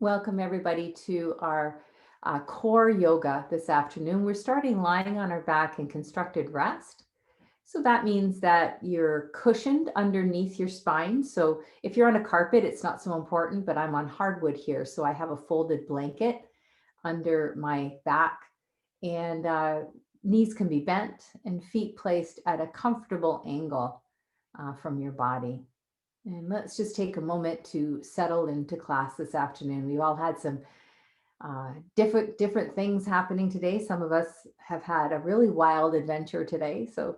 Welcome everybody to our core yoga this afternoon. We're starting lying on our back in constructed rest. So that means that you're cushioned underneath your spine. So if you're on a carpet, it's not so important, but I'm on hardwood here. So I have a folded blanket under my back, and knees can be bent and feet placed at a comfortable angle from your body. And let's just take a moment to settle into class this afternoon. We've all had some different things happening today. Some of us have had a really wild adventure today. So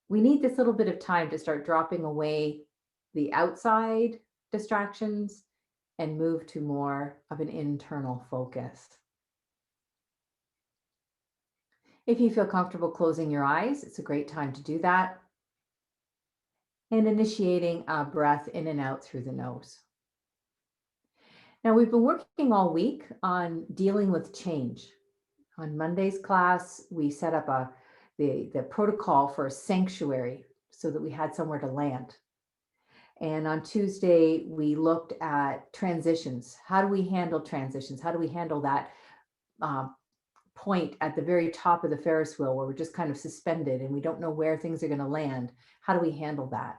we need this little bit of time to start dropping away the outside distractions and move to more of an internal focus. If you feel comfortable closing your eyes, it's a great time to do that. And initiating a breath in and out through the nose. Now, we've been working all week on dealing with change. On Monday's class, we set up the protocol for a sanctuary so that we had somewhere to land. And on Tuesday, we looked at transitions. How do we handle transitions? How do we handle that point at the very top of the Ferris wheel where we're just kind of suspended and we don't know where things are going to land? How do we handle that?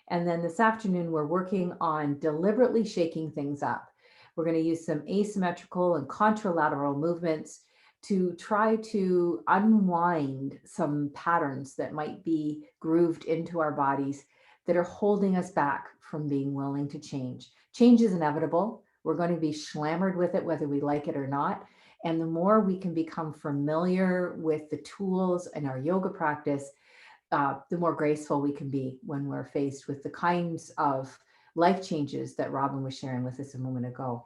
And then this afternoon, we're working on deliberately shaking things up. We're going to use some asymmetrical and contralateral movements to try to unwind some patterns that might be grooved into our bodies that are holding us back from being willing to change. Change is inevitable. We're going to be slammered with it, whether we like it or not. And the more we can become familiar with the tools in our yoga practice, the more graceful we can be when we're faced with the kinds of life changes that Robin was sharing with us a moment ago.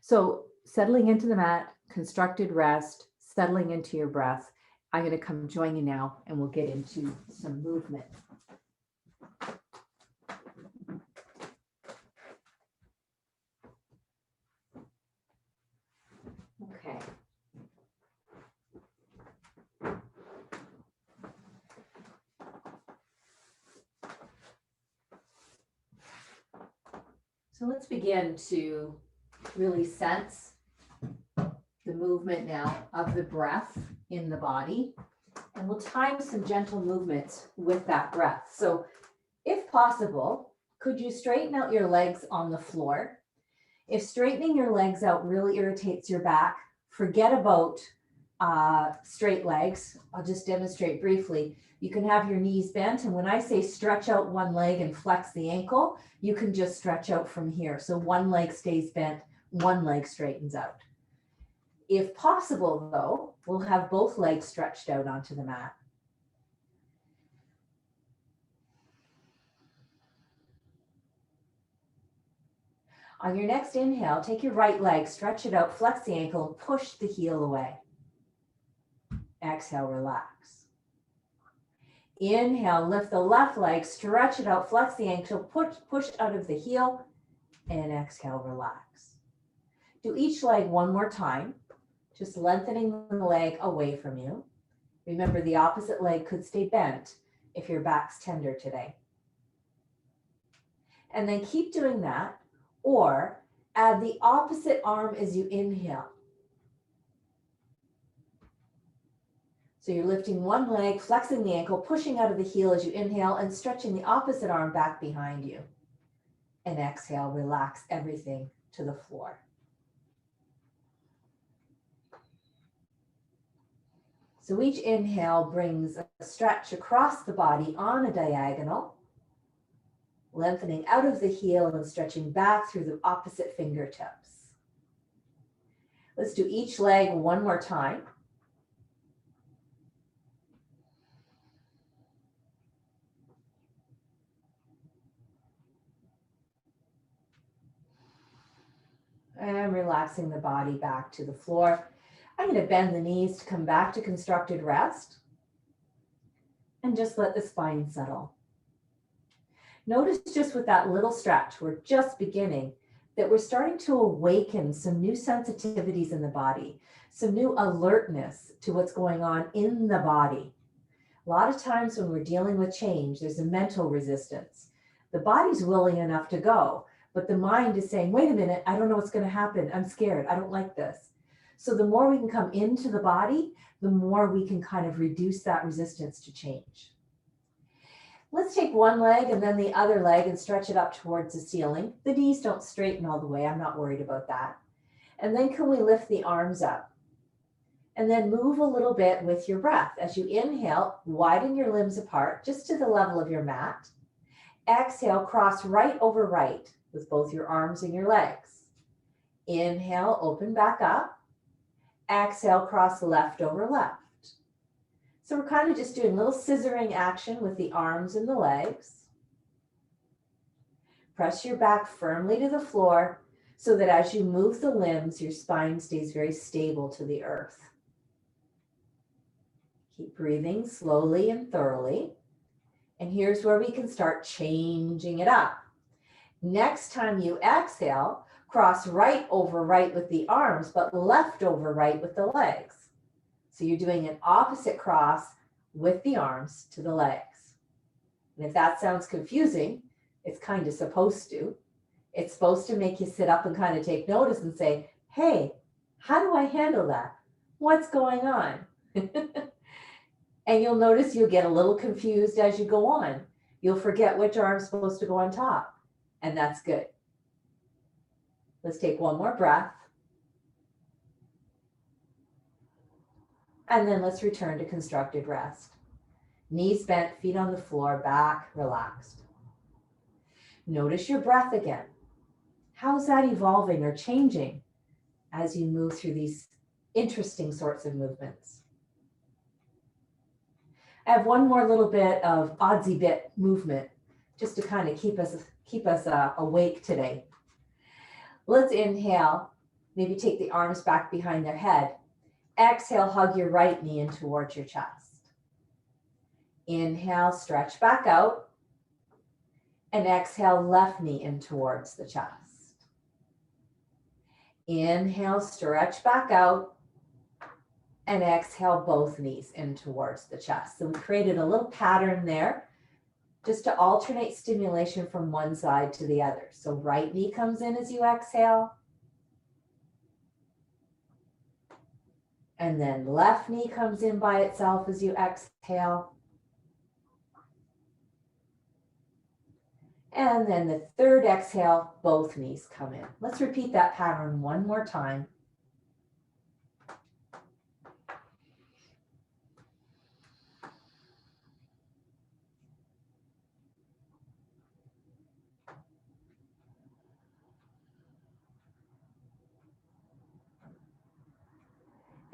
So settling into the mat, constructed rest, settling into your breath. I'm going to come join you now and we'll get into some movement. Okay. So let's begin to really sense the movement now of the breath in the body. And we'll time some gentle movements with that breath. So if possible, could you straighten out your legs on the floor? If straightening your legs out really irritates your back, forget about straight legs. I'll just demonstrate briefly. You can have your knees bent, and when I say stretch out one leg and flex the ankle, you can just stretch out from here. So one leg stays bent, one leg straightens out. If possible, though, we'll have both legs stretched out onto the mat. On your next inhale, take your right leg, stretch it out, flex the ankle, and push the heel away. Exhale, relax. Inhale, lift the left leg, stretch it out, flex the ankle, push out of the heel, and exhale, relax. Do each leg one more time, just lengthening the leg away from you. Remember, the opposite leg could stay bent if your back's tender today. And then keep doing that, or add the opposite arm as you inhale. So you're lifting one leg, flexing the ankle, pushing out of the heel as you inhale, and stretching the opposite arm back behind you. And exhale, relax everything to the floor. So each inhale brings a stretch across the body on a diagonal, lengthening out of the heel and stretching back through the opposite fingertips. Let's do each leg one more time. And relaxing the body back to the floor. I'm going to bend the knees to come back to constructed rest. And just let the spine settle. Notice just with that little stretch, we're just beginning, that we're starting to awaken some new sensitivities in the body, some new alertness to what's going on in the body. A lot of times when we're dealing with change, there's a mental resistance. The body's willing enough to go, But the mind is saying, wait a minute, I don't know what's going to happen. I'm scared. I don't like this. So the more we can come into the body, the more we can kind of reduce that resistance to change. Let's take one leg and then the other leg and stretch it up towards the ceiling. The knees don't straighten all the way. I'm not worried about that. And then can we lift the arms up? And then move a little bit with your breath. As you inhale, widen your limbs apart just to the level of your mat. Exhale, cross right over right with both your arms and your legs. Inhale, open back up. Exhale, cross left over left. So we're kind of just doing a little scissoring action with the arms and the legs. Press your back firmly to the floor so that as you move the limbs, your spine stays very stable to the earth. Keep breathing slowly and thoroughly. And here's where we can start changing it up. Next time you exhale, cross right over right with the arms, but left over right with the legs. So you're doing an opposite cross with the arms to the legs. And if that sounds confusing, it's kind of supposed to. It's supposed to make you sit up and kind of take notice and say, hey, how do I handle that? What's going on? And you'll notice you'll get a little confused as you go on. You'll forget which arm's supposed to go on top, and that's good. Let's take one more breath. And then let's return to constructed rest. Knees bent, feet on the floor, back relaxed. Notice your breath again. How's that evolving or changing as you move through these interesting sorts of movements? I have one more little bit of oddsy bit movement just to kind of keep us awake today. Let's inhale, maybe take the arms back behind their head. Exhale, hug your right knee in towards your chest. Inhale, stretch back out. And exhale, left knee in towards the chest. Inhale, stretch back out. And exhale, both knees in towards the chest. So we created a little pattern there just to alternate stimulation from one side to the other. So right knee comes in as you exhale. And then left knee comes in by itself as you exhale. And then the third exhale, both knees come in. Let's repeat that pattern one more time.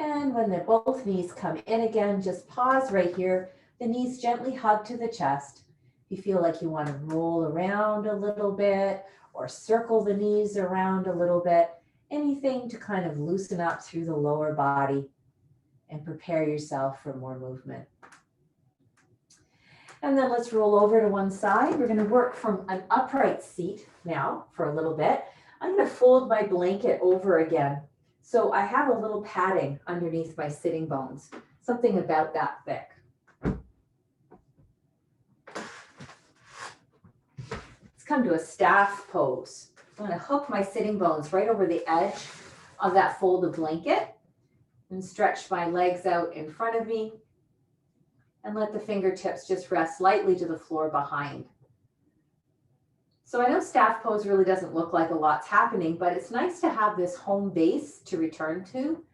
And when both knees come in again, just pause right here. The knees gently hug to the chest. If you feel like you want to roll around a little bit or circle the knees around a little bit, anything to kind of loosen up through the lower body and prepare yourself for more movement. And then let's roll over to one side. We're going to work from an upright seat now for a little bit. I'm going to fold my blanket over again. So I have a little padding underneath my sitting bones, something about that thick. Let's come to a staff pose. I'm going to hook my sitting bones right over the edge of that folded blanket and stretch my legs out in front of me and let the fingertips just rest lightly to the floor behind. So I know staff pose really doesn't look like a lot's happening, but it's nice to have this home base to return to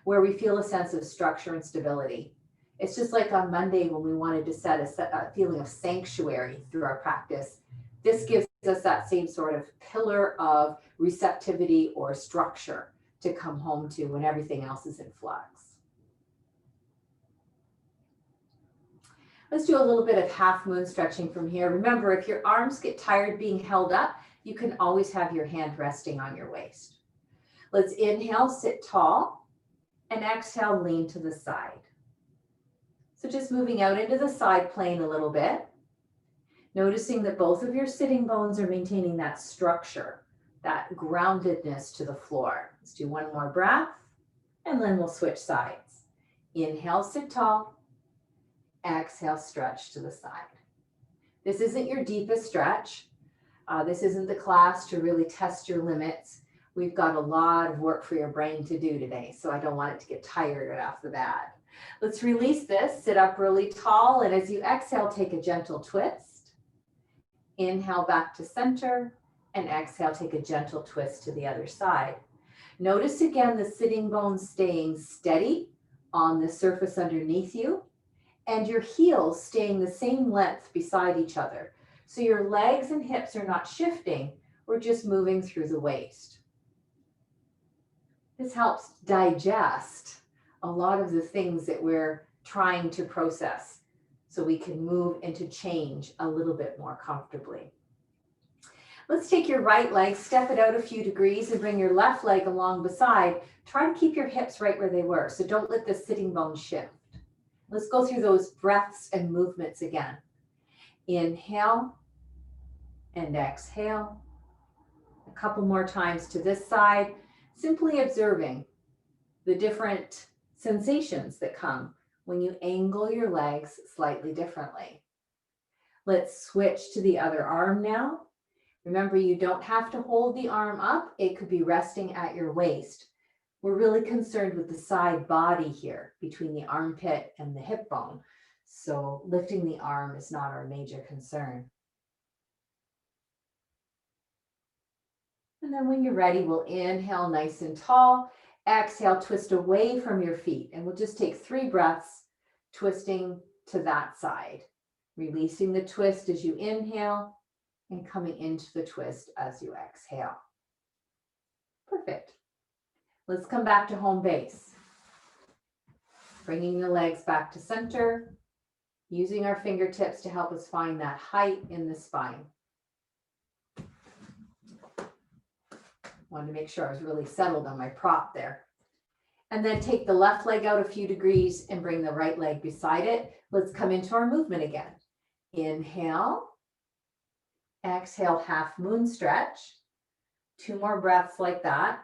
where we feel a sense of structure and stability. It's just like on Monday when we wanted to set a feeling of sanctuary through our practice. This gives us that same sort of pillar of receptivity or structure to come home to when everything else is in flux. Let's do a little bit of half moon stretching from here. Remember, if your arms get tired being held up, you can always have your hand resting on your waist. Let's inhale, sit tall, and exhale, lean to the side. So just moving out into the side plane a little bit, noticing that both of your sitting bones are maintaining that structure, that groundedness to the floor. Let's do one more breath, and then we'll switch sides. Inhale, sit tall. Exhale, stretch to the side. This isn't your deepest stretch. This isn't the class to really test your limits. We've got a lot of work for your brain to do today, so I don't want it to get tired right off the bat. Let's release this, sit up really tall, and as you exhale, take a gentle twist. Inhale back to center, and exhale, take a gentle twist to the other side. Notice again the sitting bones staying steady on the surface underneath you, and your heels staying the same length beside each other. So your legs and hips are not shifting, we're just moving through the waist. This helps digest a lot of the things that we're trying to process so we can move into change a little bit more comfortably. Let's take your right leg, step it out a few degrees and bring your left leg along beside. Try to keep your hips right where they were, so don't let the sitting bones shift. Let's go through those breaths and movements again. Inhale and exhale. A couple more times to this side, simply observing the different sensations that come when you angle your legs slightly differently. Let's switch to the other arm now. Remember, you don't have to hold the arm up. It could be resting at your waist. We're really concerned with the side body here between the armpit and the hip bone. So lifting the arm is not our major concern. And then when you're ready, we'll inhale nice and tall. Exhale, twist away from your feet. And we'll just take 3 breaths, twisting to that side. Releasing the twist as you inhale and coming into the twist as you exhale. Perfect. Let's come back to home base. Bringing the legs back to center, using our fingertips to help us find that height in the spine. Wanted to make sure I was really settled on my prop there. And then take the left leg out a few degrees and bring the right leg beside it. Let's come into our movement again. Inhale. Exhale, half moon stretch. 2 more breaths like that.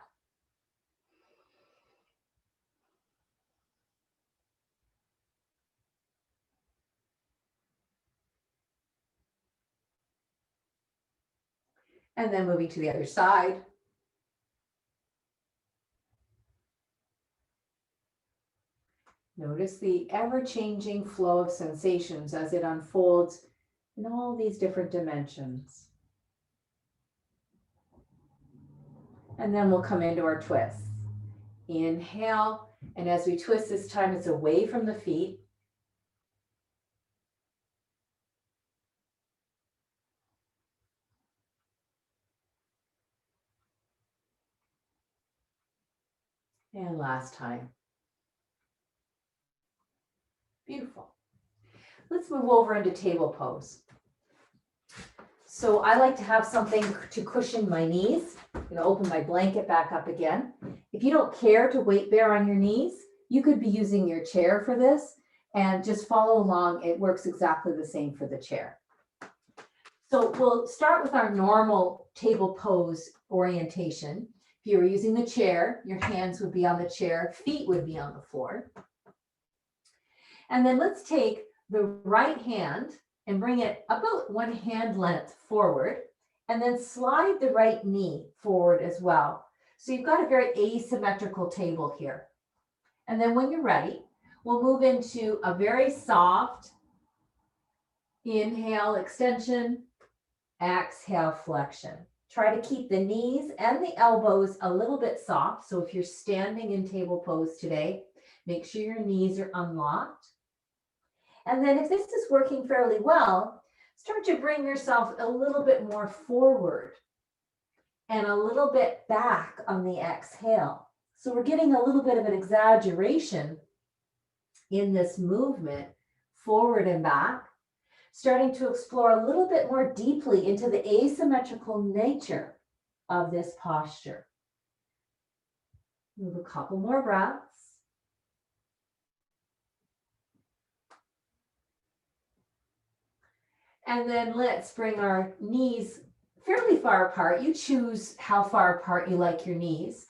And then moving to the other side. Notice the ever-changing flow of sensations as it unfolds in all these different dimensions. And then we'll come into our twists. Inhale, and as we twist this time, it's away from the feet. And last time. Beautiful. Let's move over into table pose. So I like to have something to cushion my knees. I'm going to open my blanket back up again. If you don't care to weight bear on your knees, you could be using your chair for this and just follow along. It works exactly the same for the chair. So we'll start with our normal table pose orientation. If you were using the chair, your hands would be on the chair, feet would be on the floor. And then let's take the right hand and bring it about 1 hand length forward, and then slide the right knee forward as well. So you've got a very asymmetrical table here. And then when you're ready, we'll move into a very soft inhale, extension, exhale, flexion. Try to keep the knees and the elbows a little bit soft. So if you're standing in table pose today, make sure your knees are unlocked. And then if this is working fairly well, start to bring yourself a little bit more forward and a little bit back on the exhale. So we're getting a little bit of an exaggeration in this movement, forward and back, starting to explore a little bit more deeply into the asymmetrical nature of this posture. Move a couple more breaths. And then let's bring our knees fairly far apart. You choose how far apart you like your knees.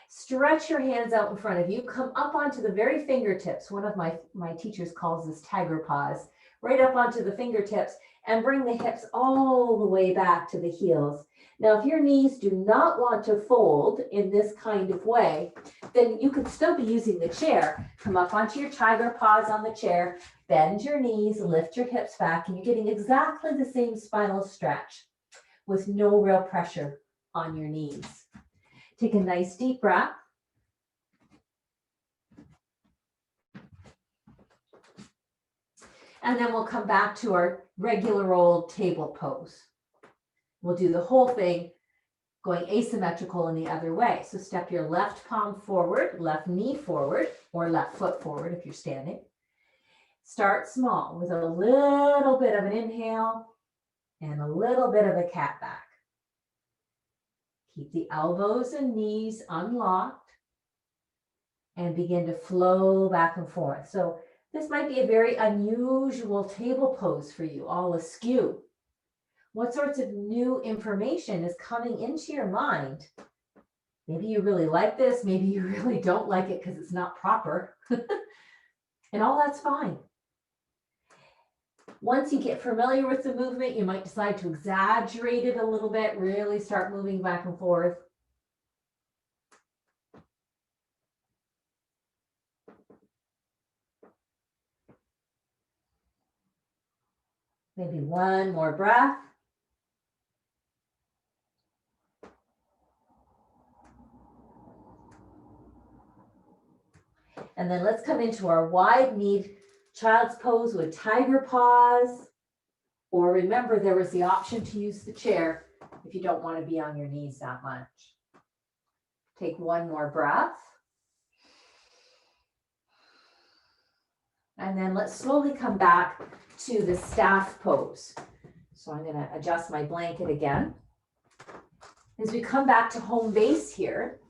Stretch your hands out in front of you. Come up onto the very fingertips. One of my teachers calls this tiger paws. right up onto the fingertips and bring the hips all the way back to the heels. Now, if your knees do not want to fold in this kind of way, then you could still be using the chair. Come up onto your tiger paws on the chair, bend your knees, lift your hips back, and you're getting exactly the same spinal stretch with no real pressure on your knees. Take a nice deep breath. And then we'll come back to our regular old table pose. We'll do the whole thing going asymmetrical in the other way. So step your left palm forward, left knee forward, or left foot forward if you're standing. Start small with a little bit of an inhale and a little bit of a cat back. Keep the elbows and knees unlocked and begin to flow back and forth. So this might be a very unusual table pose for you, all askew. What sorts of new information is coming into your mind? Maybe you really like this, maybe you really don't like it because it's not proper. And all that's fine. Once you get familiar with the movement, you might decide to exaggerate it a little bit, really start moving back and forth. Maybe one more breath. And then let's come into our wide-kneed child's pose with tiger paws. Or remember, there was the option to use the chair if you don't want to be on your knees that much. Take one more breath. And then let's slowly come back to the staff pose. So I'm going to adjust my blanket again. As we come back to home base here,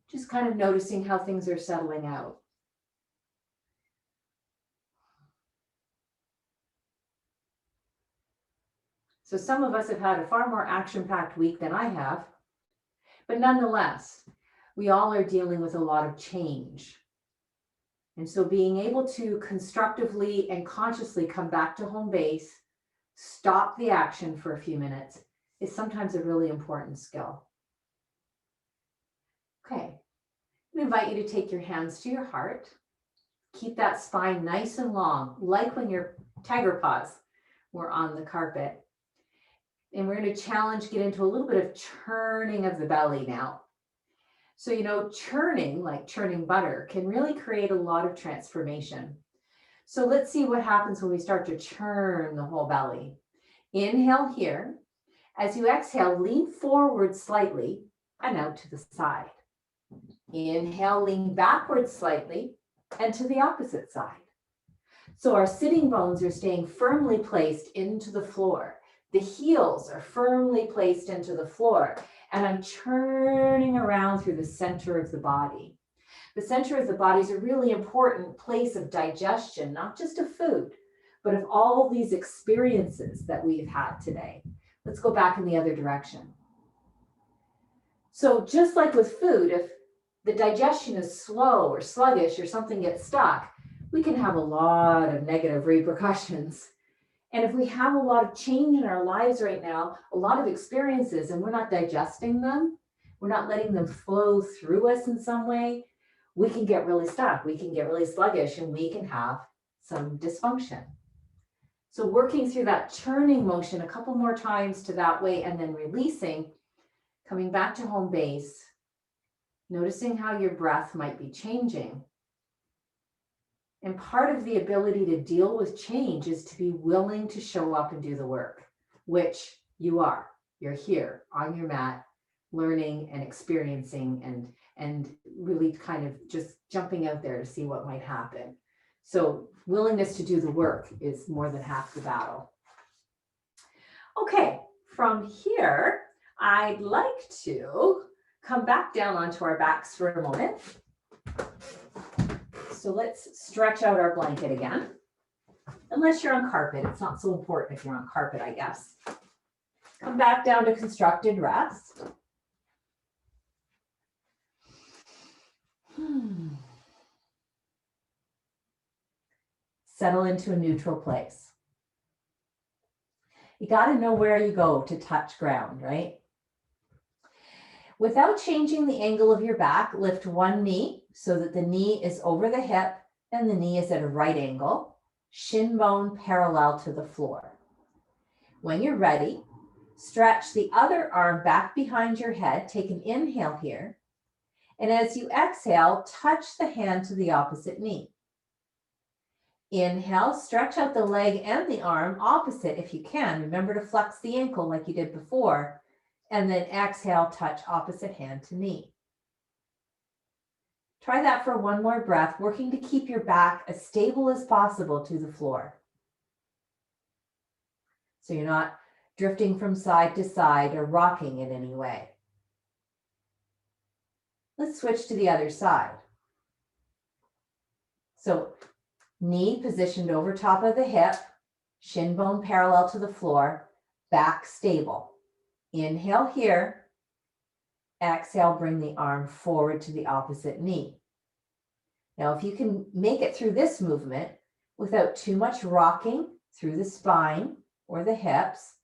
just kind of noticing how things are settling out. So some of us have had a far more action-packed week than I have, but nonetheless, we all are dealing with a lot of change. And so being able to constructively and consciously come back to home base, stop the action for a few minutes, is sometimes a really important skill. Okay, I invite you to take your hands to your heart. Keep that spine nice and long, like when your tiger paws were on the carpet. And we're going to challenge, get into a little bit of churning of the belly now. So, you know, churning, like churning butter, can really create a lot of transformation. So let's see what happens when we start to churn the whole belly. Inhale here. As you exhale, lean forward slightly and out to the side. Inhale, lean backwards slightly and to the opposite side. So our sitting bones are staying firmly placed into the floor. The heels are firmly placed into the floor, and I'm churning around through the center of the body. The center of the body is a really important place of digestion, not just of food, but of all these experiences that we've had today. Let's go back in the other direction. So just like with food, if the digestion is slow or sluggish or something gets stuck, we can have a lot of negative repercussions. And if we have a lot of change in our lives right now, a lot of experiences, and we're not digesting them, we're not letting them flow through us in some way, we can get really stuck, we can get really sluggish, and we can have some dysfunction. So working through that churning motion a couple more times to that way, and then releasing, coming back to home base, noticing how your breath might be changing. And part of the ability to deal with change is to be willing to show up and do the work, which you are. You're here on your mat, learning and experiencing and really kind of just jumping out there to see what might happen. So willingness to do the work is more than half the battle. Okay, from here, I'd like to come back down onto our backs for a moment. So let's stretch out our blanket again. Unless you're on carpet, it's not so important if you're on carpet, I guess. Come back down to constructed rest. Settle into a neutral place. You got to know where you go to touch ground, right? Without changing the angle of your back, lift one knee so that the knee is over the hip and the knee is at a right angle, shin bone parallel to the floor. When you're ready, stretch the other arm back behind your head. Take an inhale here. And as you exhale, touch the hand to the opposite knee. Inhale, stretch out the leg and the arm opposite if you can. Remember to flex the ankle like you did before. And then exhale, touch opposite hand to knee. Try that for one more breath, working to keep your back as stable as possible to the floor. So you're not drifting from side to side or rocking in any way. Let's switch to the other side. So knee positioned over top of the hip, shin bone parallel to the floor, back stable. Inhale here. Exhale, bring the arm forward to the opposite knee. Now, if you can make it through this movement without too much rocking through the spine or the hips,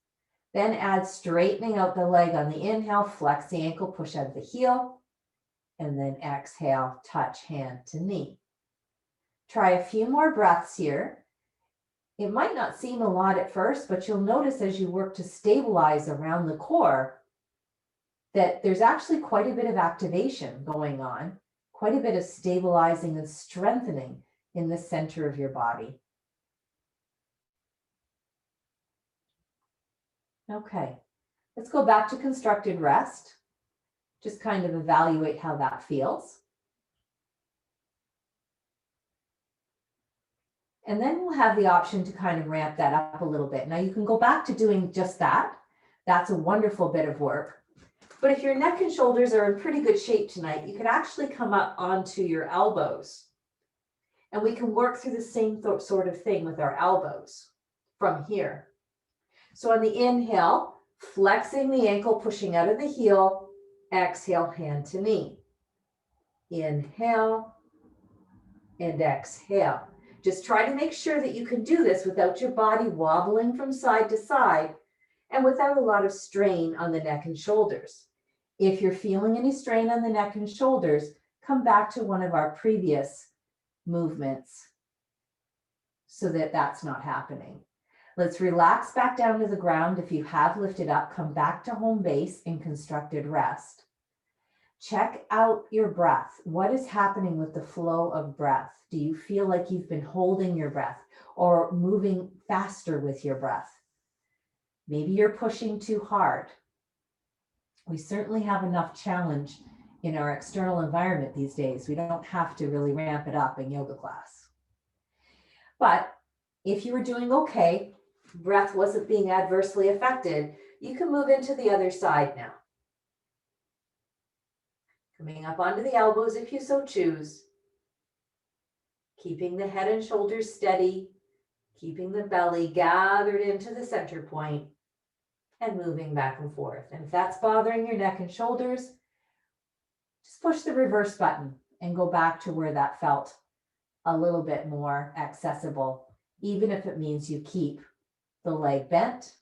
then add straightening out the leg on the inhale, flex the ankle, push out the heel, and then exhale, touch hand to knee. Try a few more breaths here. It might not seem a lot at first, but you'll notice as you work to stabilize around the core that there's actually quite a bit of activation going on, quite a bit of stabilizing and strengthening in the center of your body. Okay, let's go back to constructed rest. Just kind of evaluate how that feels. And then we'll have the option to kind of ramp that up a little bit. Now you can go back to doing just that. That's a wonderful bit of work. But if your neck and shoulders are in pretty good shape tonight, you can actually come up onto your elbows. And we can work through the same sort of thing with our elbows from here. So on the inhale, flexing the ankle, pushing out of the heel, exhale, hand to knee. Inhale and exhale. Just try to make sure that you can do this without your body wobbling from side to side and without a lot of strain on the neck and shoulders. If you're feeling any strain on the neck and shoulders, come back to one of our previous movements so that that's not happening. Let's relax back down to the ground. If you have lifted up, come back to home base in constructed rest. Check out your breath. What is happening with the flow of breath? Do you feel like you've been holding your breath or moving faster with your breath? Maybe you're pushing too hard. We certainly have enough challenge in our external environment these days. We don't have to really ramp it up in yoga class. But if you were doing okay, breath wasn't being adversely affected, you can move into the other side now. Coming up onto the elbows if you so choose. Keeping the head and shoulders steady, keeping the belly gathered into the center point, and moving back and forth. And if that's bothering your neck and shoulders, just push the reverse button and go back to where that felt a little bit more accessible, even if it means you keep the leg bent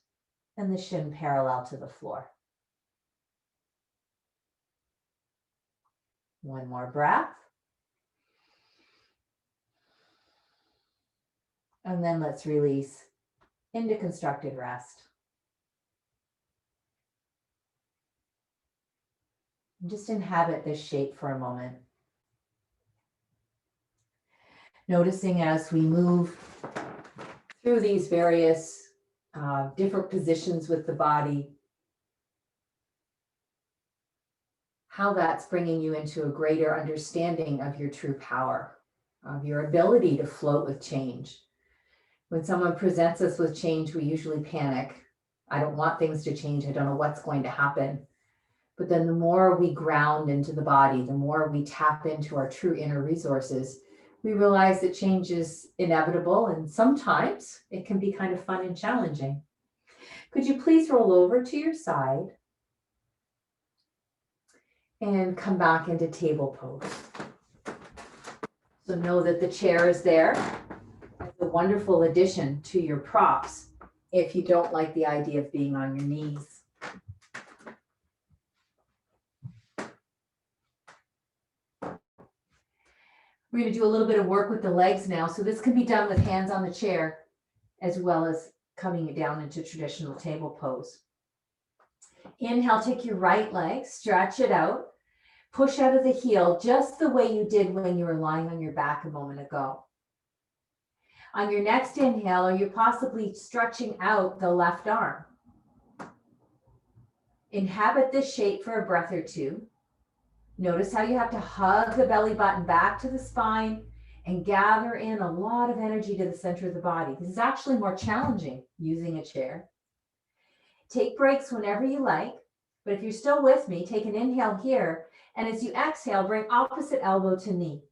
and the shin parallel to the floor. One more breath. And then let's release into constructed rest. Just inhabit this shape for a moment. Noticing as we move through these various different positions with the body, how that's bringing you into a greater understanding of your true power, of your ability to float with change. When someone presents us with change, we usually panic. I don't want things to change. I don't know what's going to happen. But then the more we ground into the body, the more we tap into our true inner resources, we realize that change is inevitable, and sometimes it can be kind of fun and challenging. Could you please roll over to your side and come back into table pose? So know that the chair is there as a wonderful addition to your props if you don't like the idea of being on your knees. We're going to do a little bit of work with the legs now. So this can be done with hands on the chair as well as coming it down into traditional table pose. Inhale, take your right leg, stretch it out, push out of the heel just the way you did when you were lying on your back a moment ago. On your next inhale, are you possibly stretching out the left arm? Inhabit this shape for a breath or two. Notice how you have to hug the belly button back to the spine and gather in a lot of energy to the center of the body. This is actually more challenging using a chair. Take breaks whenever you like, but if you're still with me, take an inhale here, and as you exhale, bring opposite elbow to knee.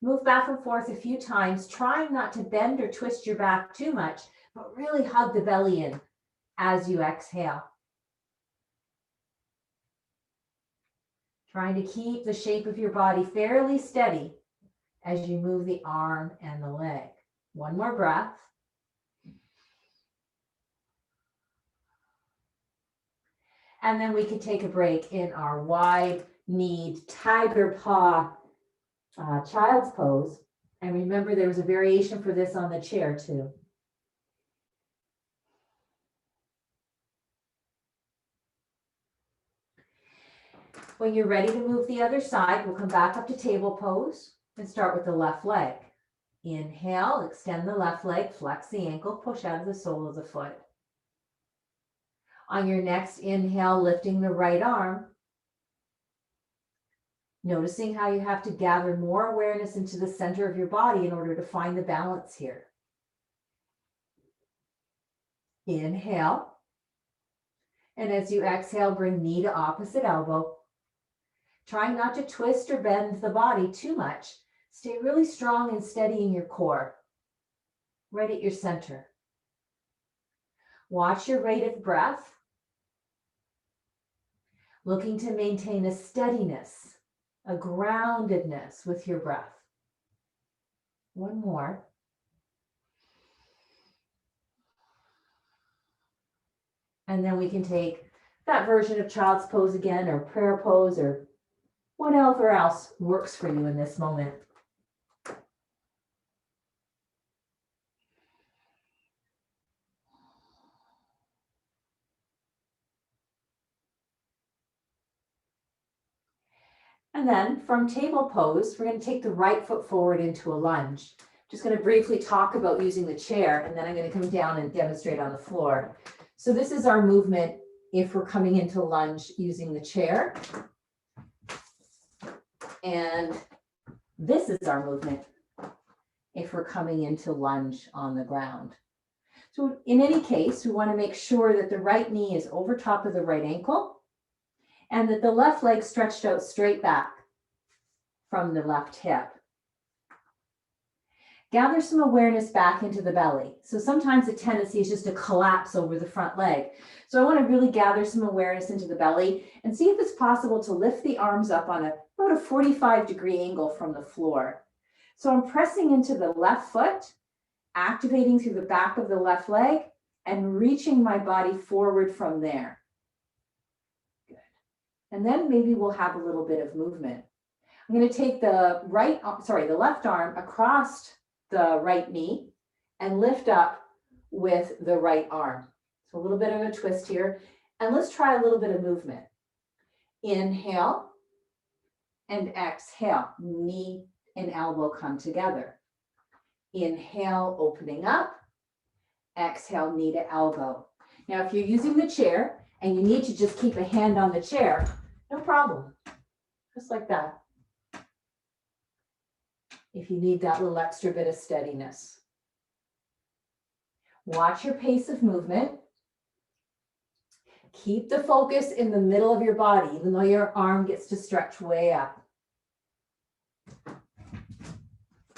Move back and forth a few times, trying not to bend or twist your back too much, but really hug the belly in as you exhale. Trying to keep the shape of your body fairly steady as you move the arm and the leg. One more breath. And then we can take a break in our wide-kneed tiger paw child's pose. And remember, there was a variation for this on the chair too. When you're ready to move the other side, we'll come back up to table pose and start with the left leg. Inhale, extend the left leg, flex the ankle, push out of the sole of the foot. On your next inhale, lifting the right arm, noticing how you have to gather more awareness into the center of your body in order to find the balance here. Inhale, and as you exhale, bring knee to opposite elbow. Trying not to twist or bend the body too much. Stay really strong and steady in your core, right at your center. Watch your rate of breath, looking to maintain a steadiness, a groundedness with your breath. One more. And then we can take that version of child's pose again, or prayer pose, or whatever else works for you in this moment. And then from table pose, we're going to take the right foot forward into a lunge. Just going to briefly talk about using the chair, and then I'm going to come down and demonstrate on the floor. So this is our movement if we're coming into lunge using the chair. And this is our movement if we're coming into lunge on the ground. So in any case, we want to make sure that the right knee is over top of the right ankle and that the left leg stretched out straight back from the left hip. Gather some awareness back into the belly. So sometimes the tendency is just to collapse over the front leg. So I want to really gather some awareness into the belly and see if it's possible to lift the arms up on about a 45-degree angle from the floor. So I'm pressing into the left foot, activating through the back of the left leg and reaching my body forward from there. Good. And then maybe we'll have a little bit of movement. I'm going to take the left arm across the right knee and lift up with the right arm. So a little bit of a twist here. And let's try a little bit of movement. Inhale and exhale. Knee and elbow come together. Inhale, opening up. Exhale, knee to elbow. Now, if you're using the chair and you need to just keep a hand on the chair, no problem. Just like that. If you need that little extra bit of steadiness. Watch your pace of movement. Keep the focus in the middle of your body, even though your arm gets to stretch way up.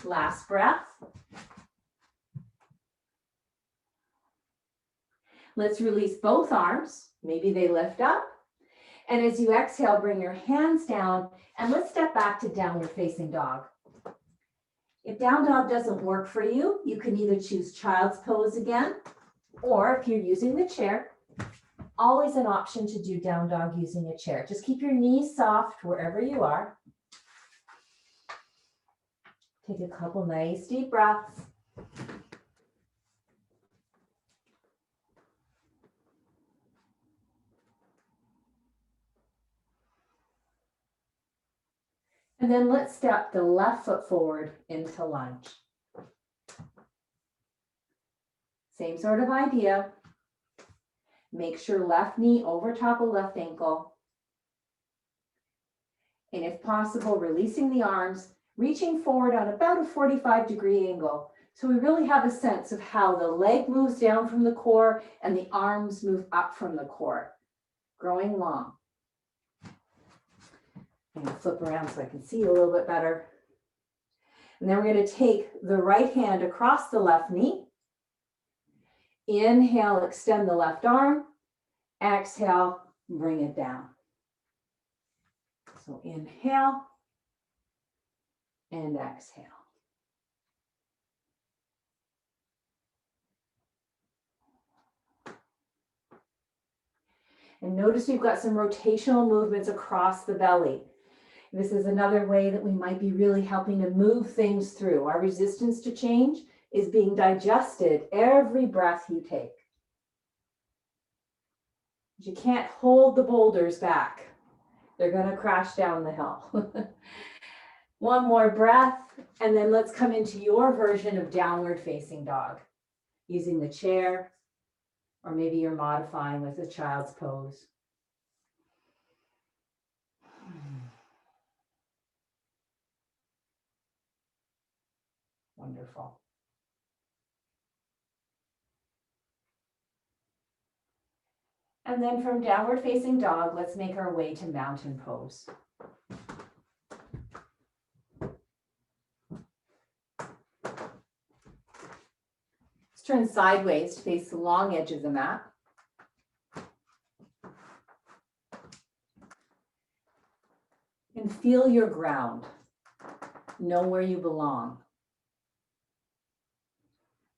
Last breath. Let's release both arms. Maybe they lift up. And as you exhale, bring your hands down and let's step back to downward facing dog. If down dog doesn't work for you, you can either choose child's pose again, or if you're using the chair, always an option to do down dog using a chair. Just keep your knees soft wherever you are. Take a couple nice deep breaths. And then let's step the left foot forward into lunge. Same sort of idea. Make sure left knee over top of left ankle. And if possible, releasing the arms, reaching forward on about a 45-degree angle. So we really have a sense of how the leg moves down from the core and the arms move up from the core, growing long. I'm going to flip around so I can see you a little bit better. And then we're going to take the right hand across the left knee. Inhale, extend the left arm. Exhale, bring it down. So inhale and exhale. And notice we've got some rotational movements across the belly. This is another way that we might be really helping to move things through. Our resistance to change is being digested every breath you take. You can't hold the boulders back. They're going to crash down the hill. One more breath, and then let's come into your version of downward facing dog, using the chair, or maybe you're modifying with a child's pose. Wonderful. And then from downward facing dog, let's make our way to mountain pose. Let's turn sideways to face the long edge of the mat. And feel your ground. Know where you belong.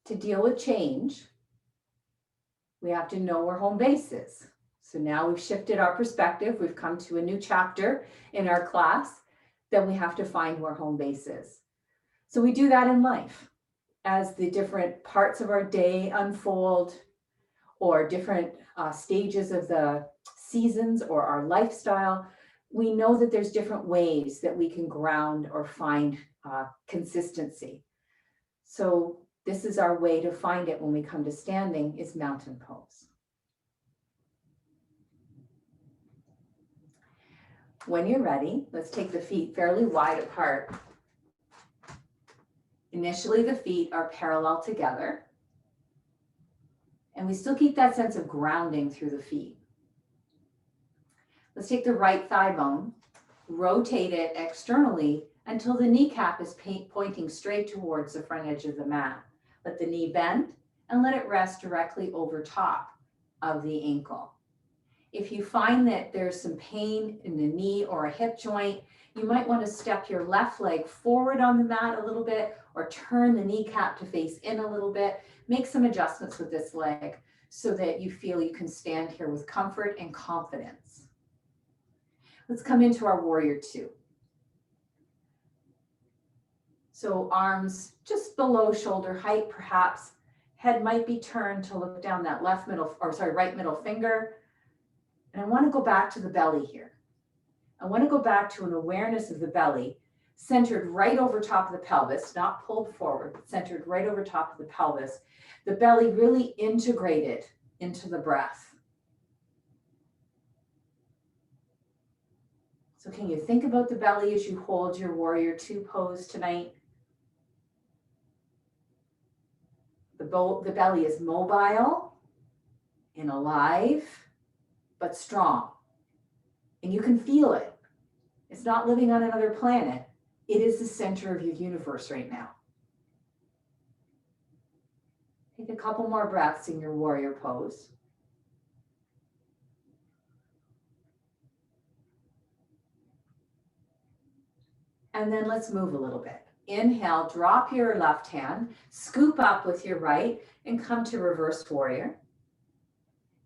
To deal with change, we have to know where home base is. So now we've shifted our perspective. We've come to a new chapter in our class. Then we have to find where home base is. So we do that in life. As the different parts of our day unfold, or different stages of the seasons or our lifestyle, we know that there's different ways that we can ground or find consistency. So this is our way to find it when we come to standing, is mountain pose. When you're ready, let's take the feet fairly wide apart. Initially, the feet are parallel together. And we still keep that sense of grounding through the feet. Let's take the right thigh bone, rotate it externally until the kneecap is pointing straight towards the front edge of the mat. Let the knee bend and let it rest directly over top of the ankle. If you find that there's some pain in the knee or a hip joint, you might want to step your left leg forward on the mat a little bit, or turn the kneecap to face in a little bit. Make some adjustments with this leg so that you feel you can stand here with comfort and confidence. Let's come into our warrior two. So arms just below shoulder height, perhaps. Head might be turned to look down that right middle finger. And I want to go back to the belly here. I want to go back to an awareness of the belly, centered right over top of the pelvis, not pulled forward, but centered right over top of the pelvis. The belly really integrated into the breath. So can you think about the belly as you hold your warrior two pose tonight? The belly is mobile and alive, but strong. And you can feel it. It's not living on another planet. It is the center of your universe right now. Take a couple more breaths in your warrior pose. And then let's move a little bit. Inhale, drop your left hand, scoop up with your right, and come to reverse warrior.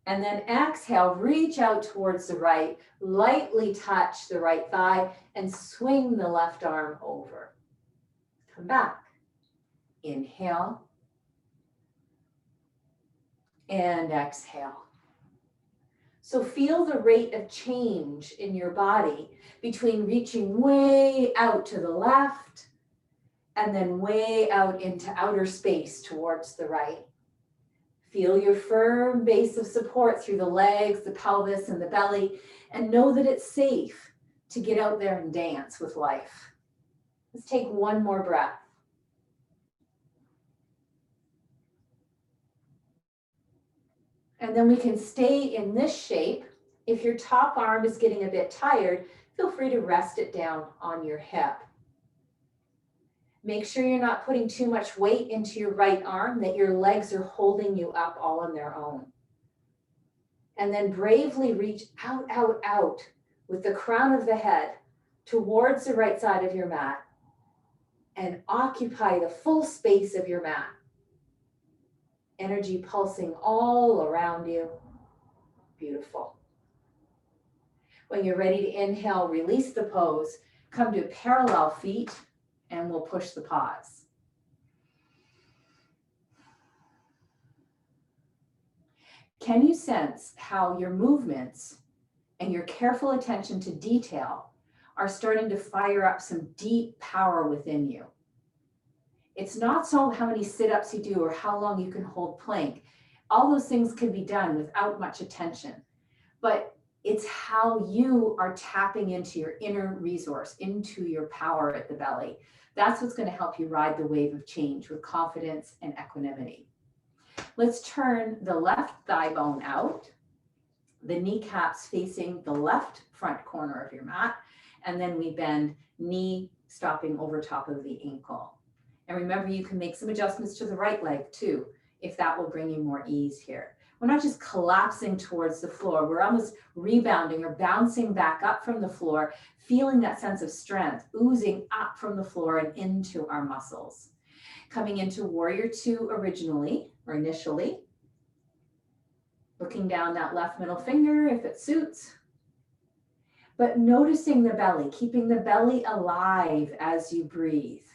And then exhale, reach out towards the right, lightly touch the right thigh, and swing the left arm over. Come back. Inhale. And exhale. So feel the rate of change in your body between reaching way out to the left and then way out into outer space towards the right. Feel your firm base of support through the legs, the pelvis, and the belly, and know that it's safe to get out there and dance with life. Let's take one more breath. And then we can stay in this shape. If your top arm is getting a bit tired, feel free to rest it down on your hip. Make sure you're not putting too much weight into your right arm, that your legs are holding you up all on their own. And then bravely reach out, out, out with the crown of the head towards the right side of your mat and occupy the full space of your mat. Energy pulsing all around you. Beautiful. When you're ready to inhale, release the pose, come to parallel feet, and we'll push the pause. Can you sense how your movements and your careful attention to detail are starting to fire up some deep power within you? It's not so how many sit-ups you do or how long you can hold plank. All those things can be done without much attention, but it's how you are tapping into your inner resource, into your power at the belly. That's what's going to help you ride the wave of change with confidence and equanimity. Let's turn the left thigh bone out, the kneecaps facing the left front corner of your mat, and then we bend, knee stopping over top of the ankle. And remember, you can make some adjustments to the right leg too, if that will bring you more ease here. We're not just collapsing towards the floor, we're almost rebounding or bouncing back up from the floor, feeling that sense of strength oozing up from the floor and into our muscles. Coming into warrior two originally, or initially. Looking down that left middle finger if it suits. But noticing the belly, keeping the belly alive as you breathe.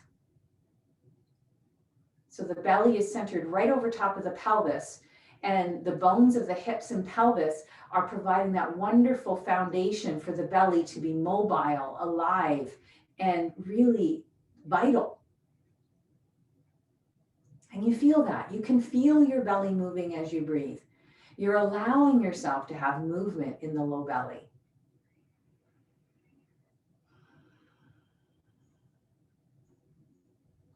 So the belly is centered right over top of the pelvis, and the bones of the hips and pelvis are providing that wonderful foundation for the belly to be mobile, alive, and really vital. And you feel that. You can feel your belly moving as you breathe. You're allowing yourself to have movement in the low belly.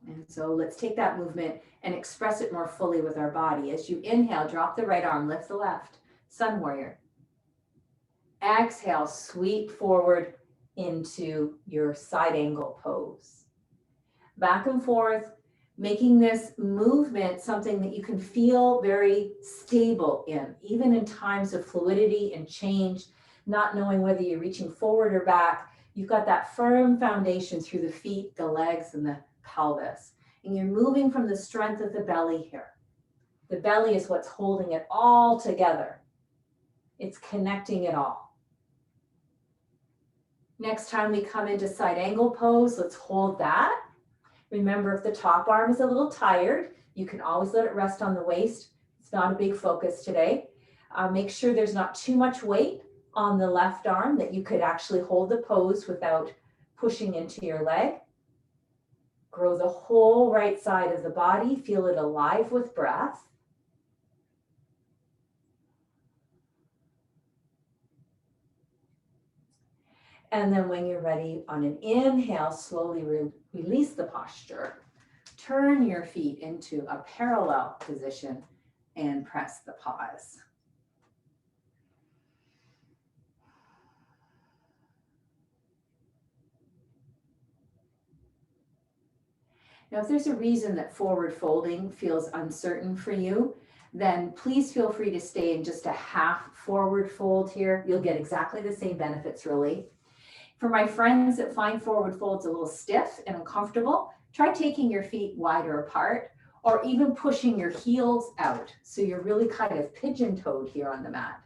And so let's take that movement and express it more fully with our body. As you inhale, drop the right arm, lift the left, sun warrior. Exhale, sweep forward into your side angle pose. Back and forth, making this movement something that you can feel very stable in, even in times of fluidity and change, not knowing whether you're reaching forward or back. You've got that firm foundation through the feet, the legs, and the pelvis. And you're moving from the strength of the belly here. The belly is what's holding it all together. It's connecting it all. Next time we come into side angle pose, let's hold that. Remember, if the top arm is a little tired, you can always let it rest on the waist. It's not a big focus today. Make sure there's not too much weight on the left arm, that you could actually hold the pose without pushing into your leg. Grow the whole right side of the body. Feel it alive with breath. And then when you're ready, on an inhale, slowly release the posture. Turn your feet into a parallel position and press the pause. Now, if there's a reason that forward folding feels uncertain for you, then please feel free to stay in just a half forward fold here. You'll get exactly the same benefits, really. For my friends that find forward folds a little stiff and uncomfortable, Try taking your feet wider apart or even pushing your heels out. So you're really kind of pigeon-toed here on the mat.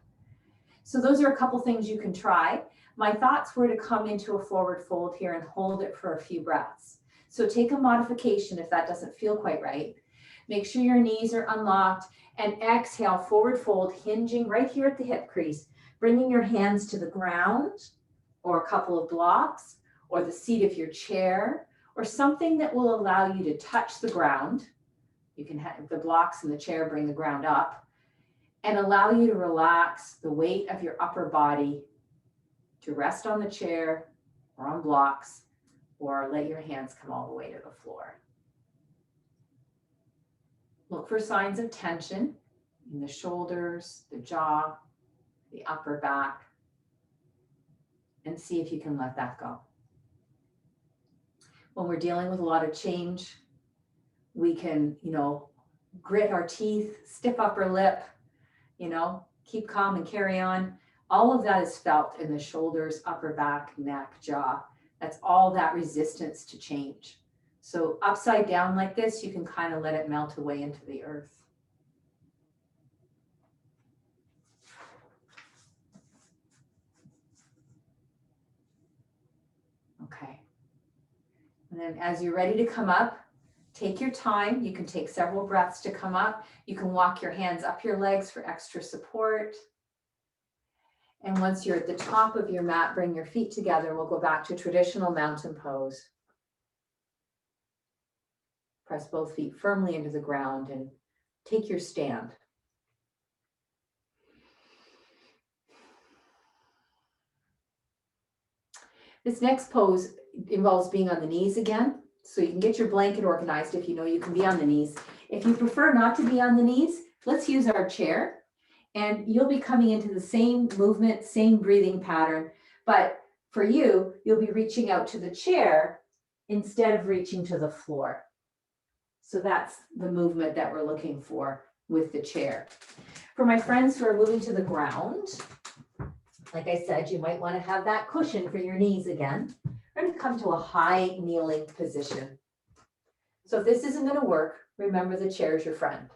So those are a couple things you can try. My thoughts were to come into a forward fold here and hold it for a few breaths. So take a modification if that doesn't feel quite right. Make sure your knees are unlocked and exhale, forward fold, hinging right here at the hip crease, bringing your hands to the ground or a couple of blocks or the seat of your chair or something that will allow you to touch the ground. You can have the blocks in the chair bring the ground up and allow you to relax the weight of your upper body to rest on the chair or on blocks, or let your hands come all the way to the floor. Look for signs of tension in the shoulders, the jaw, the upper back, and see if you can let that go. When we're dealing with a lot of change, we can, grit our teeth, stiff upper lip, keep calm and carry on. All of that is felt in the shoulders, upper back, neck, jaw. That's all that resistance to change. So upside down like this, you can kind of let it melt away into the earth. Okay. And then as you're ready to come up, take your time. You can take several breaths to come up. You can walk your hands up your legs for extra support. And once you're at the top of your mat, bring your feet together. We'll go back to traditional mountain pose. Press both feet firmly into the ground and take your stand. This next pose involves being on the knees again. So you can get your blanket organized if you know you can be on the knees. If you prefer not to be on the knees, let's use our chair. And you'll be coming into the same movement, same breathing pattern. But for you, you'll be reaching out to the chair instead of reaching to the floor. So that's the movement that we're looking for with the chair. For my friends who are moving to the ground, like I said, you might want to have that cushion for your knees again. We're going to come to a high kneeling position. So if this isn't going to work, remember the chair is your friend.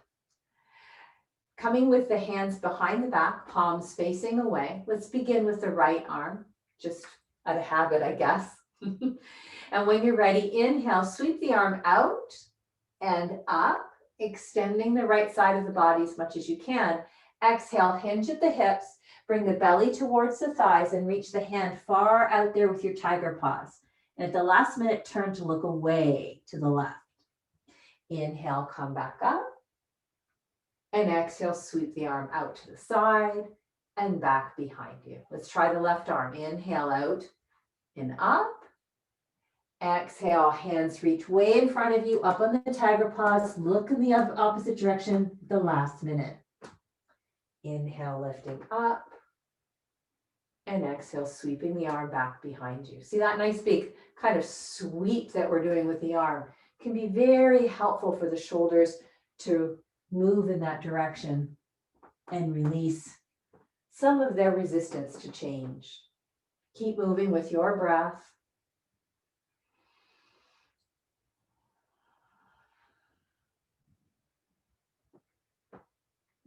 Coming with the hands behind the back, palms facing away. Let's begin with the right arm, just out of habit, I guess. And when you're ready, inhale, sweep the arm out and up, extending the right side of the body as much as you can. Exhale, hinge at the hips, bring the belly towards the thighs and reach the hand far out there with your tiger paws. And at the last minute, turn to look away to the left. Inhale, come back up. And exhale, sweep the arm out to the side and back behind you. Let's try the left arm. Inhale out and up. Exhale, hands reach way in front of you, up on the tiger paws. Look in the opposite direction the last minute. Inhale, lifting up. And exhale, sweeping the arm back behind you. See that nice big kind of sweep that we're doing with the arm? Can be very helpful for the shoulders to move in that direction and release some of their resistance to change. Keep moving with your breath.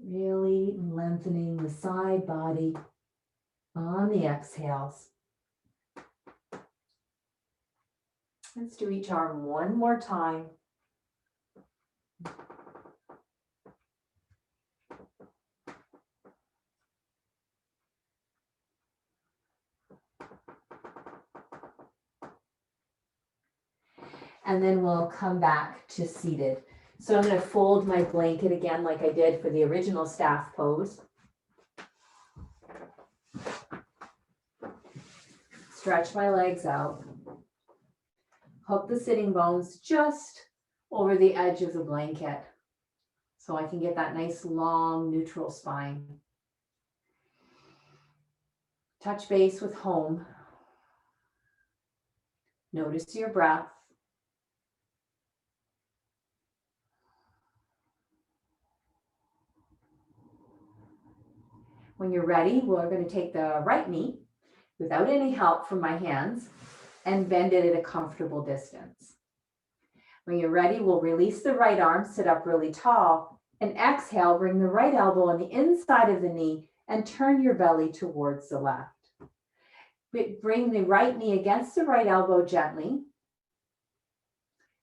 Really lengthening the side body on the exhales. Let's do each arm one more time. And then we'll come back to seated. So I'm going to fold my blanket again like I did for the original staff pose. Stretch my legs out. Hook the sitting bones just over the edge of the blanket so I can get that nice long neutral spine. Touch base with home. Notice your breath. When you're ready, we're going to take the right knee without any help from my hands and bend it at a comfortable distance. When you're ready, we'll release the right arm, sit up really tall, and exhale, bring the right elbow on the inside of the knee and turn your belly towards the left. Bring the right knee against the right elbow gently,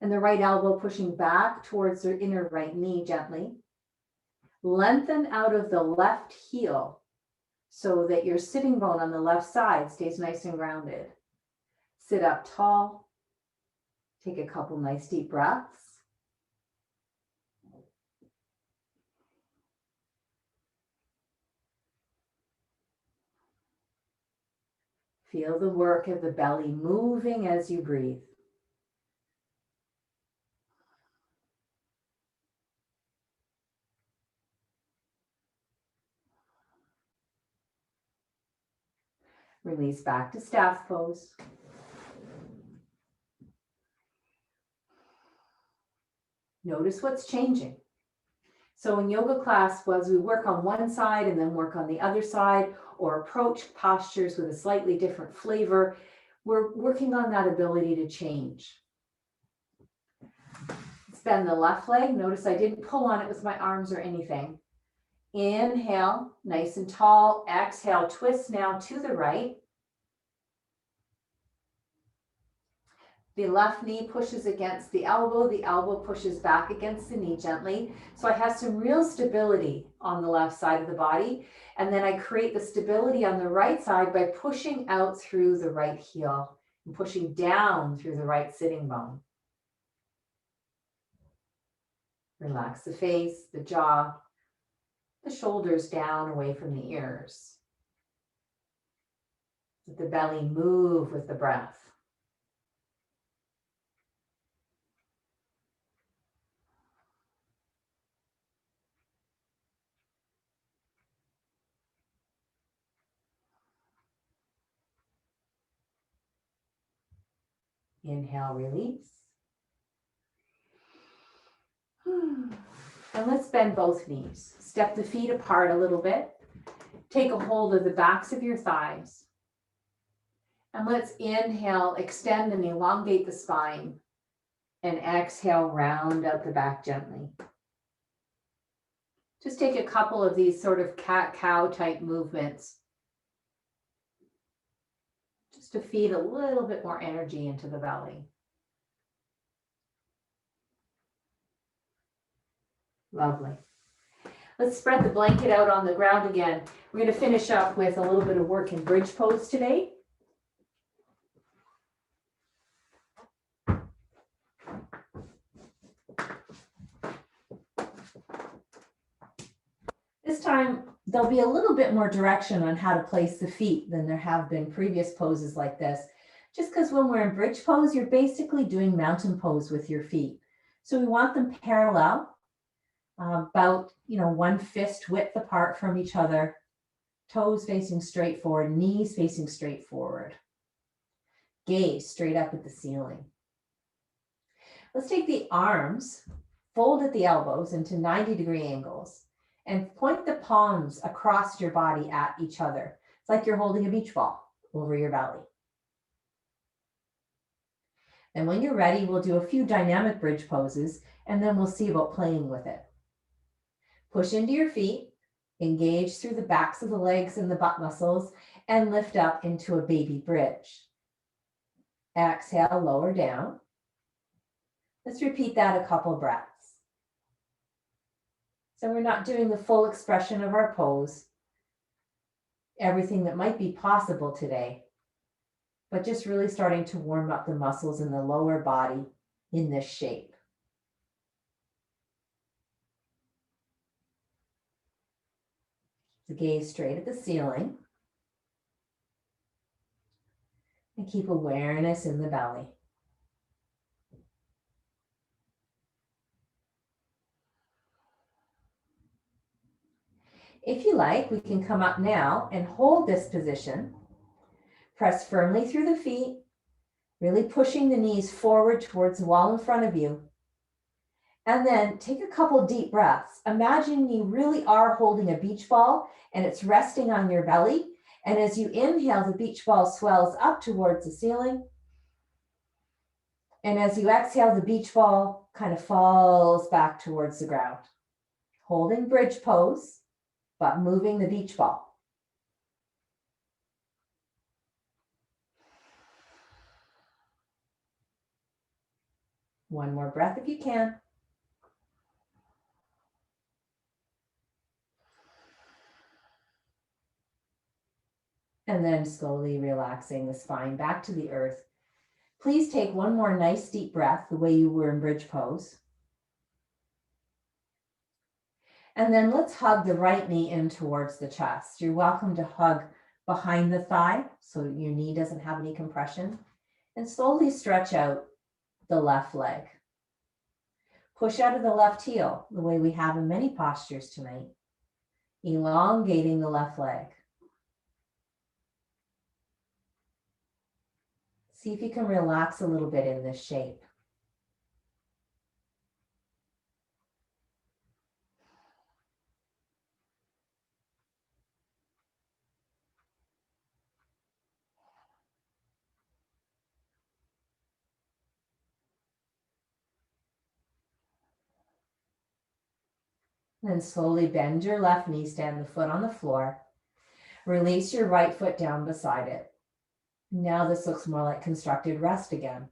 and the right elbow pushing back towards the inner right knee gently. Lengthen out of the left heel so that your sitting bone on the left side stays nice and grounded. Sit up tall. Take a couple nice deep breaths. Feel the work of the belly moving as you breathe. Release back to staff pose. Notice what's changing. So in yoga class, was we work on one side and then work on the other side, or approach postures with a slightly different flavor, we're working on that ability to change. Let's bend the left leg. Notice I didn't pull on it with my arms or anything. Inhale, nice and tall. Exhale, twist now to the right. The left knee pushes against the elbow pushes back against the knee gently. So I have some real stability on the left side of the body. And then I create the stability on the right side by pushing out through the right heel and pushing down through the right sitting bone. Relax the face, the jaw, the shoulders down away from the ears. Let the belly move with the breath. Inhale, release. And let's bend both knees. Step the feet apart a little bit. Take a hold of the backs of your thighs. And let's inhale, extend and elongate the spine. And exhale, round out the back gently. Just take a couple of these sort of cat-cow type movements, just to feed a little bit more energy into the belly. Lovely. Let's spread the blanket out on the ground again. We're going to finish up with a little bit of work in bridge pose today. This time, there'll be a little bit more direction on how to place the feet than there have been previous poses like this. Just because when we're in bridge pose, you're basically doing mountain pose with your feet. So we want them parallel, about 1 fist width apart from each other, toes facing straight forward, knees facing straight forward. Gaze straight up at the ceiling. Let's take the arms, fold at the elbows into 90-degree angles, and point the palms across your body at each other. It's like you're holding a beach ball over your belly. And when you're ready, we'll do a few dynamic bridge poses, and then we'll see about playing with it. Push into your feet, engage through the backs of the legs and the butt muscles, and lift up into a baby bridge. Exhale, lower down. Let's repeat that a couple breaths. So we're not doing the full expression of our pose, everything that might be possible today, but just really starting to warm up the muscles in the lower body in this shape. So gaze straight at the ceiling and keep awareness in the belly. If you like, we can come up now and hold this position. Press firmly through the feet, really pushing the knees forward towards the wall in front of you. And then take a couple deep breaths. Imagine you really are holding a beach ball and it's resting on your belly. And as you inhale, the beach ball swells up towards the ceiling. And as you exhale, the beach ball kind of falls back towards the ground. Holding bridge pose, but moving the beach ball. One more breath if you can. And then slowly relaxing the spine back to the earth. Please take one more nice deep breath the way you were in bridge pose. And then let's hug the right knee in towards the chest. You're welcome to hug behind the thigh so your knee doesn't have any compression. And slowly stretch out the left leg. Push out of the left heel the way we have in many postures tonight. Elongating the left leg. See if you can relax a little bit in this shape. Then slowly bend your left knee, stand the foot on the floor. Release your right foot down beside it. Now this looks more like constructed rest again.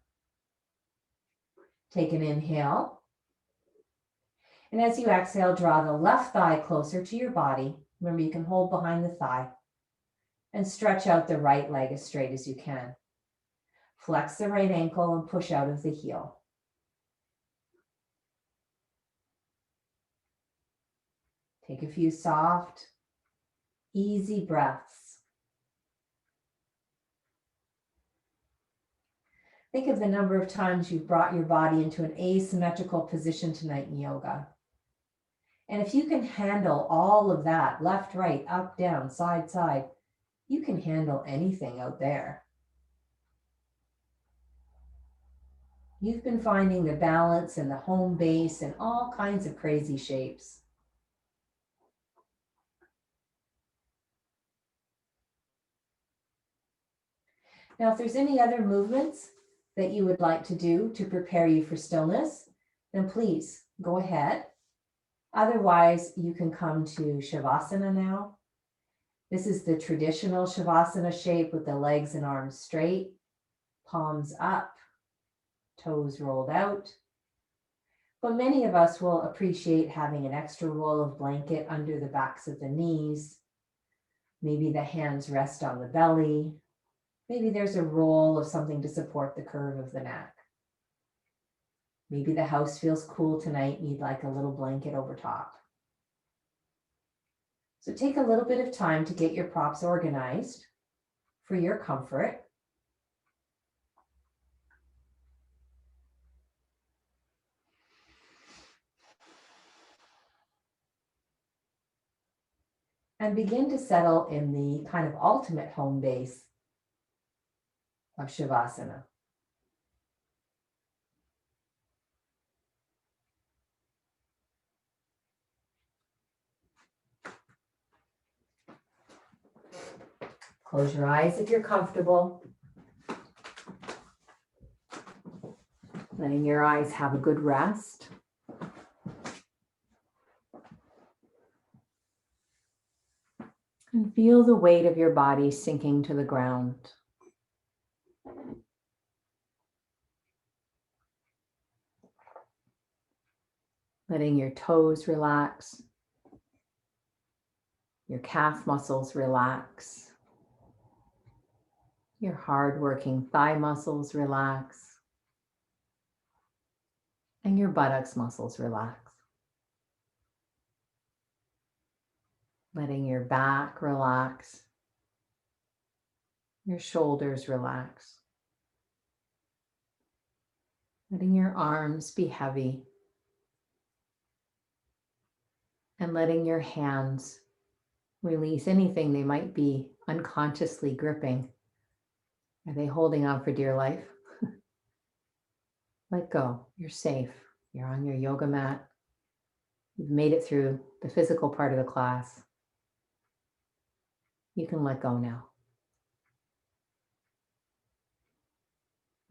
Take an inhale. And as you exhale, draw the left thigh closer to your body. Remember, you can hold behind the thigh. And stretch out the right leg as straight as you can. Flex the right ankle and push out of the heel. Take a few soft, easy breaths. Think of the number of times you've brought your body into an asymmetrical position tonight in yoga. And if you can handle all of that, left, right, up, down, side, side, you can handle anything out there. You've been finding the balance and the home base and all kinds of crazy shapes. Now, if there's any other movements that you would like to do to prepare you for stillness, then please go ahead. Otherwise, you can come to Shavasana now. This is the traditional Shavasana shape with the legs and arms straight, palms up, toes rolled out. But many of us will appreciate having an extra roll of blanket under the backs of the knees. Maybe the hands rest on the belly. Maybe there's a roll of something to support the curve of the neck. Maybe the house feels cool tonight and you'd like a little blanket over top. So take a little bit of time to get your props organized for your comfort. And begin to settle in the kind of ultimate home base of Shavasana. Close your eyes if you're comfortable. Letting your eyes have a good rest. And feel the weight of your body sinking to the ground. Letting your toes relax. Your calf muscles relax. Your hard-working thigh muscles relax. And your buttocks muscles relax. Letting your back relax. Your shoulders relax. Letting your arms be heavy. And letting your hands release anything they might be unconsciously gripping. Are they holding on for dear life? Let go. You're safe. You're on your yoga mat. You've made it through the physical part of the class. You can let go now.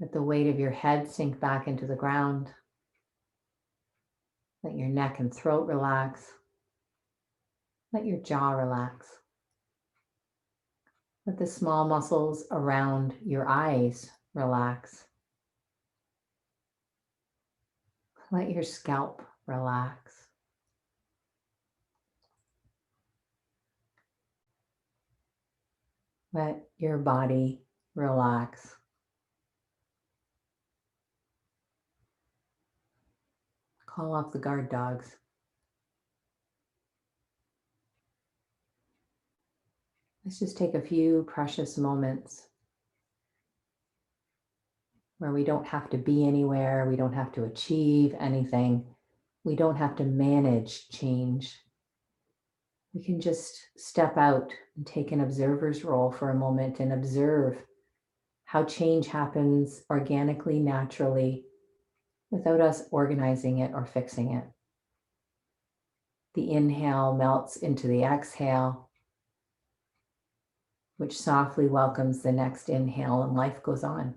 Let the weight of your head sink back into the ground. Let your neck and throat relax. Let your jaw relax. Let the small muscles around your eyes relax. Let your scalp relax. Let your body relax. Call off the guard dogs. Let's just take a few precious moments where we don't have to be anywhere, we don't have to achieve anything, we don't have to manage change. We can just step out and take an observer's role for a moment and observe how change happens organically, naturally, without us organizing it or fixing it. The inhale melts into the exhale, which softly welcomes the next inhale, and life goes on.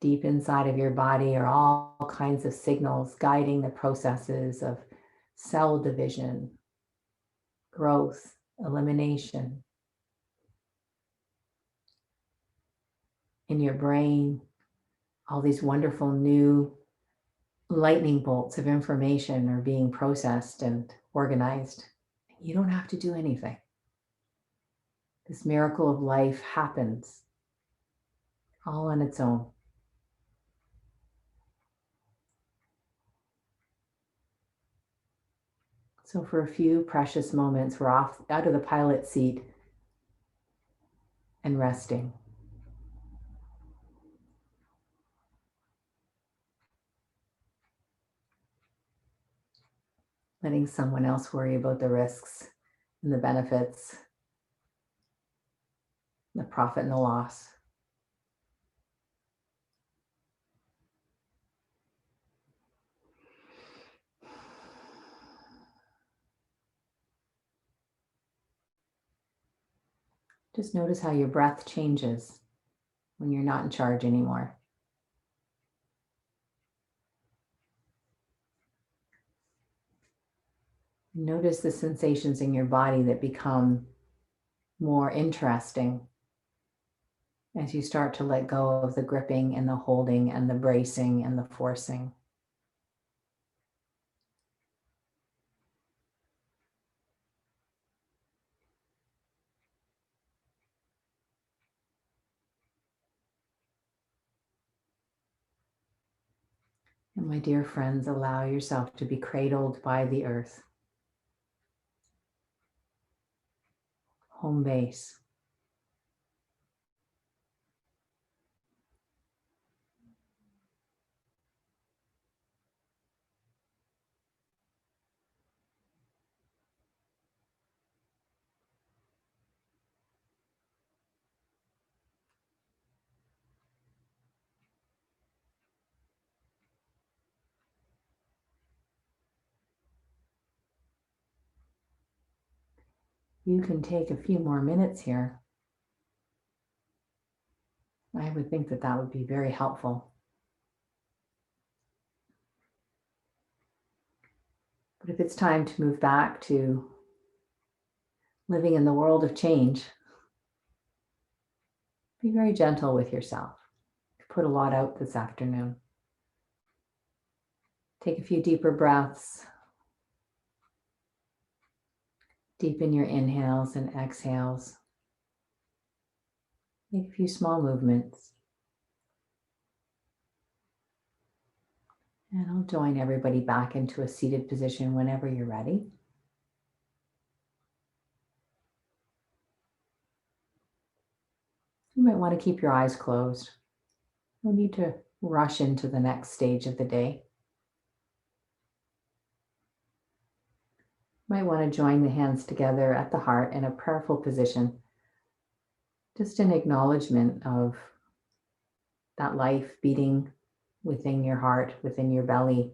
Deep inside of your body are all kinds of signals guiding the processes of cell division, growth, elimination. In your brain, all these wonderful new lightning bolts of information are being processed and organized. You don't have to do anything. This miracle of life happens all on its own. So for a few precious moments, we're off out of the pilot seat and resting. Letting someone else worry about the risks and the benefits, the profit and the loss. Just notice how your breath changes when you're not in charge anymore. Notice the sensations in your body that become more interesting as you start to let go of the gripping and the holding and the bracing and the forcing. And my dear friends, allow yourself to be cradled by the earth. Home base. You can take a few more minutes here. I would think that that would be very helpful. But if it's time to move back to living in the world of change, be very gentle with yourself. You've put a lot out this afternoon. Take a few deeper breaths. Deepen your inhales and exhales. Make a few small movements. And I'll join everybody back into a seated position whenever you're ready. You might want to keep your eyes closed. No need to rush into the next stage of the day. You might want to join the hands together at the heart in a prayerful position. Just an acknowledgement of that life beating within your heart, within your belly.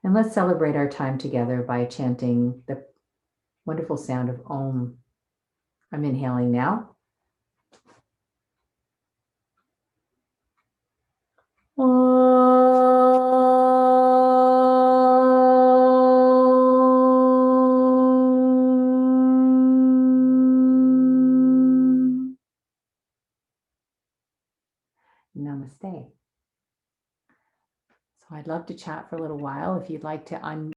And let's celebrate our time together by chanting the wonderful sound of Om. I'm inhaling now. Namaste. So I'd love to chat for a little while. If you'd like to